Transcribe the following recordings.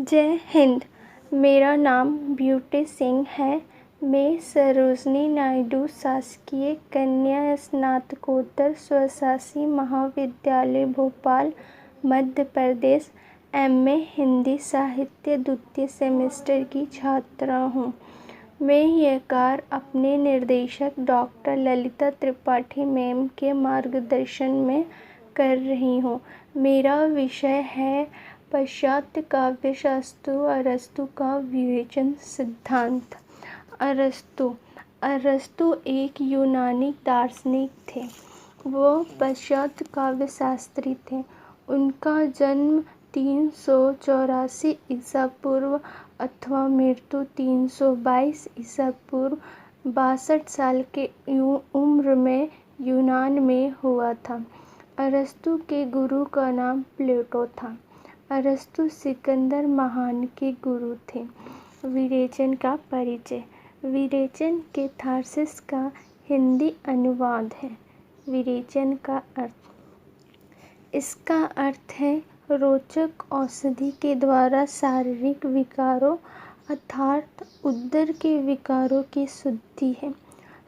जय हिंद। मेरा नाम ब्यूटी सिंह है। मैं सरोजनी नायडू शासकीय कन्या स्नातकोत्तर स्वशासी महाविद्यालय भोपाल मध्य प्रदेश एमए हिंदी साहित्य द्वितीय सेमेस्टर की छात्रा हूँ। मैं यह कार्य अपने निर्देशक डॉक्टर ललिता त्रिपाठी मैम के मार्गदर्शन में कर रही हूँ। मेरा विषय है पाश्चात्य काव्यशास्त्र अरस्तु का विवेचन सिद्धांत। अरस्तु एक यूनानी दार्शनिक थे। वो पाश्चात्य काव्यशास्त्री थे। उनका जन्म 384 ईसा पूर्व अथवा मृत्यु 322 ईसा पूर्व 62 साल के उम्र में यूनान में हुआ था। अरस्तु के गुरु का नाम प्लेटो था। अरस्तु सिकंदर महान के गुरु थे। विरेचन का परिचय। विरेचन कैथारसिस का हिंदी अनुवाद है। विरेचन का अर्थ। इसका अर्थ है रोचक औषधि के द्वारा शारीरिक विकारों अर्थात उदर के विकारों की शुद्धि है।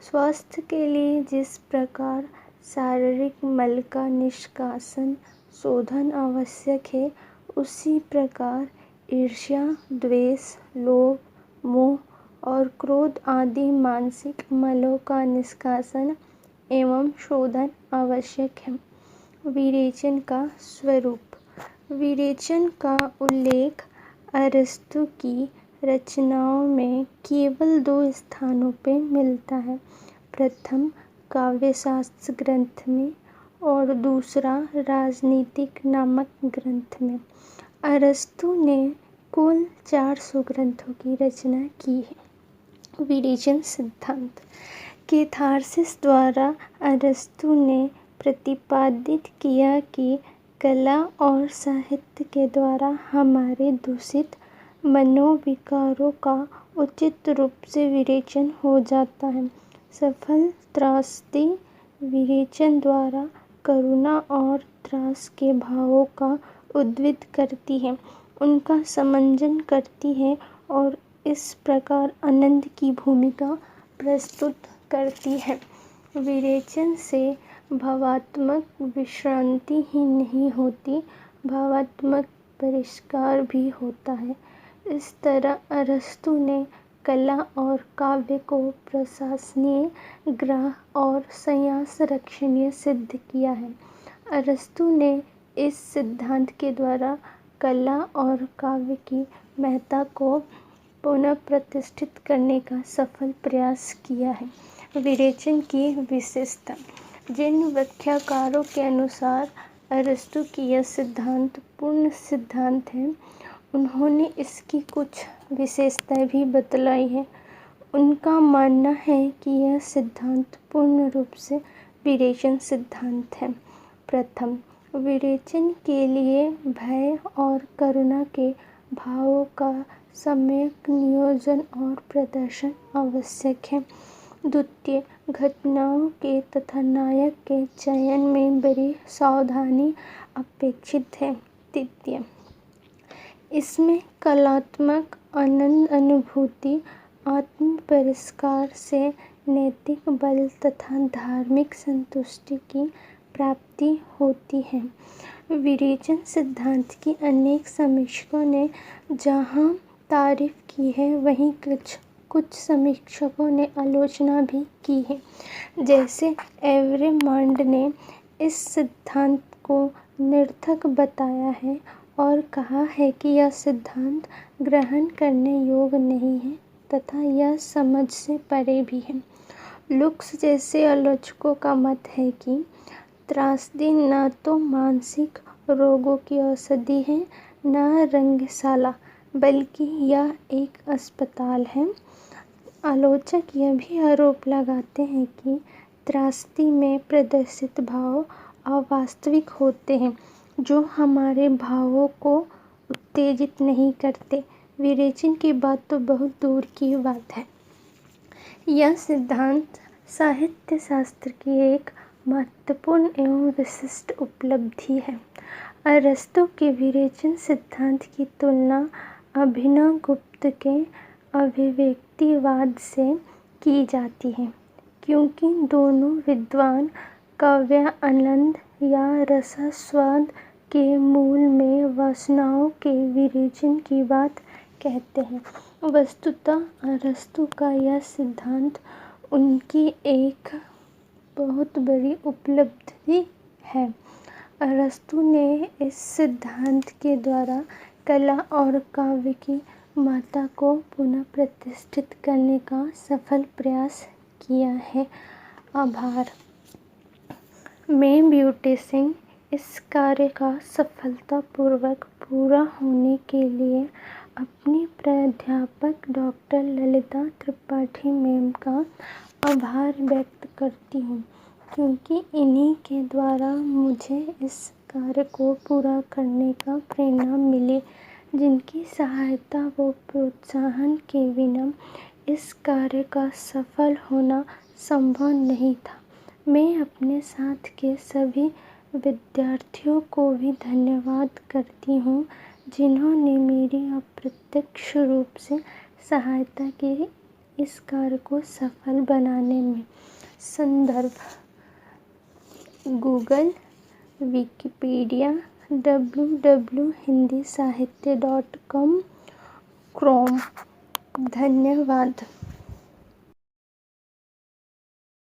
स्वास्थ्य के लिए जिस प्रकार शारीरिक मल का निष्कासन शोधन आवश्यक है, उसी प्रकार ईर्ष्या, द्वेष, लोभ, मोह और क्रोध आदि मानसिक मलों का निष्कासन एवं शोधन आवश्यक है। विरेचन का स्वरूप। विरेचन का उल्लेख अरस्तु की रचनाओं में केवल 2 स्थानों पर मिलता है। प्रथम काव्यशास्त्र ग्रंथ में और दूसरा राजनीतिक नामक ग्रंथ में। अरस्तु ने कुल 400 ग्रंथों की रचना की है। विरेचन सिद्धांत। कैथारसिस द्वारा अरस्तु ने प्रतिपादित किया कि कला और साहित्य के द्वारा हमारे दूषित मनोविकारों का उचित रूप से विरेचन हो जाता है। सफल त्रासदी विरेचन द्वारा करुणा और त्रास के भावों का उद्भिद करती है, उनका समंजन करती है और इस प्रकार आनंद की भूमिका प्रस्तुत करती है। विरेचन से भावात्मक विश्रांति ही नहीं होती, भावात्मक परिष्कार भी होता है। इस तरह अरस्तु ने कला और काव्य को प्रशंसनीय, ग्राह्य और संन्यास रक्षणीय सिद्ध किया है। अरस्तु ने इस सिद्धांत के द्वारा कला और काव्य की महत्ता को पुनः प्रतिष्ठित करने का सफल प्रयास किया है। विरेचन की विशेषता। जिन व्याख्याकारों के अनुसार अरस्तु की यह सिद्धांत पूर्ण सिद्धांत है, उन्होंने इसकी कुछ विशेषताएं भी बतलाई हैं। उनका मानना है कि यह सिद्धांत पूर्ण रूप से विरेचन सिद्धांत है। प्रथम, विरेचन के लिए भय और करुणा के भावों का सम्यक नियोजन और प्रदर्शन आवश्यक है। द्वितीय, घटनाओं के तथा नायक के चयन में बड़ी सावधानी अपेक्षित है। तृतीय, इसमें कलात्मक आनंद अनुभूति, आत्म परिष्कार से नैतिक बल तथा धार्मिक संतुष्टि की प्राप्ति होती है। विरेचन सिद्धांत की अनेक समीक्षकों ने जहाँ तारीफ की है, वहीं कुछ समीक्षकों ने आलोचना भी की है। जैसे एवरेमांड ने इस सिद्धांत को निरर्थक बताया है और कहा है कि यह सिद्धांत ग्रहण करने योग्य नहीं है तथा यह समझ से परे भी है। लुक्स जैसे आलोचकों का मत है कि त्रासदी न तो मानसिक रोगों की औषधि है, न रंगशाला, बल्कि यह एक अस्पताल है। आलोचक यह भी आरोप लगाते हैं कि त्रासदी में प्रदर्शित भाव अवास्तविक होते हैं, जो हमारे भावों को उत्तेजित नहीं करते। विरेचन की बात तो बहुत दूर की बात है। यह सिद्धांत साहित्य शास्त्र की एक महत्वपूर्ण एवं विशिष्ट उपलब्धि है। अरस्तु के विरेचन सिद्धांत की तुलना अभिनवगुप्त के अभिव्यक्तिवाद से की जाती है, क्योंकि दोनों विद्वान काव्य आनंद या रसास्वाद के मूल में वासनाओं के विरेचन की बात कहते हैं। वस्तुतः अरस्तु का यह सिद्धांत उनकी एक बहुत बड़ी उपलब्धि है। अरस्तु ने इस सिद्धांत के द्वारा कला और काव्य की माता को पुनः प्रतिष्ठित करने का सफल प्रयास किया है। आभार। मैं ब्यूटी सिंह इस कार्य का सफलतापूर्वक पूरा होने के लिए अपनी प्राध्यापक डॉक्टर ललिता त्रिपाठी मैम का आभार व्यक्त करती हूँ, क्योंकि इन्हीं के द्वारा मुझे इस कार्य को पूरा करने का प्रेरणा मिली, जिनकी सहायता व प्रोत्साहन के बिना इस कार्य का सफल होना संभव नहीं था। मैं अपने साथ के सभी विद्यार्थियों को भी धन्यवाद करती हूँ, जिन्होंने मेरी अप्रत्यक्ष रूप से सहायता की इस कार्य को सफल बनाने में। संदर्भ: गूगल, विकिपीडिया, www.hindisahiत्य.com, क्रोम। धन्यवाद।